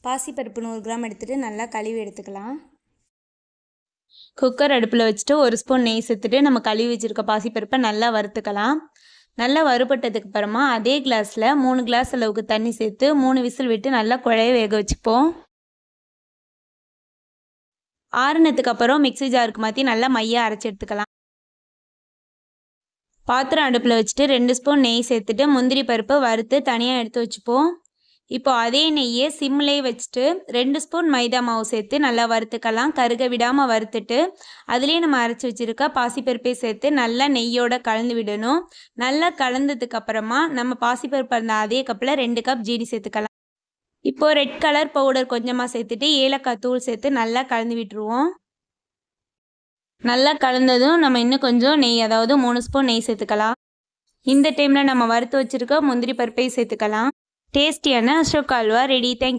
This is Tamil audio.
பாசிப்பருப்பு 100 கிராம் எடுத்துகிட்டு நல்லா கழுவி எடுத்துக்கலாம். குக்கர் அடுப்பில் வச்சுட்டு 1 ஸ்பூன் நெய் சேர்த்துட்டு நம்ம கழுவி வச்சுருக்க பாசிப்பருப்பை நல்லா வறுத்துக்கலாம். நல்லா வறுபட்டதுக்கு அப்புறமா அதே கிளாஸில் 3 கிளாஸ் அளவுக்கு தண்ணி சேர்த்து 3 விசில் விட்டு நல்லா குழைய வேக வச்சுப்போம். ஆறுனதுக்கு அப்புறம் மிக்ஸி ஜாருக்கு மாற்றி நல்லா மையாக அரைச்சி எடுத்துக்கலாம். பாத்திரம் அடுப்பில் வச்சுட்டு 2 ஸ்பூன் நெய் சேர்த்துட்டு முந்திரி பருப்பு வறுத்து தனியாக எடுத்து வச்சுப்போம். இப்போ அதே நெய்யை சிம்லேயே வச்சுட்டு 2 ஸ்பூன் மைதா மாவு சேர்த்து நல்லா வறுத்துக்கலாம். கருக விடாமல் வறுத்துட்டு அதுலேயே நம்ம அரைச்சி வச்சுருக்க பாசிப்பருப்பை சேர்த்து நல்லா நெய்யோடு கலந்து விடணும். நல்லா கலந்ததுக்கு அப்புறமா நம்ம பாசிப்பருப்பு அந்த அதே கப்பில் 2 கப் ஜீனி சேர்த்துக்கலாம். இப்போ ரெட் கலர் பவுடர் கொஞ்சமாக சேர்த்துட்டு ஏலக்காய் தூள் சேர்த்து நல்லா கலந்து விட்டுருவோம். நல்லா கலந்ததும் நம்ம இன்னும் கொஞ்சம் நெய், அதாவது 3 ஸ்பூன் நெய் சேர்த்துக்கலாம். இந்த டைமில் நம்ம வறுத்து வச்சுருக்க முந்திரி பருப்பை சேர்த்துக்கலாம். டேஸ்டியான அசோக் அல்வா ரெடி. தேங்க்யூ.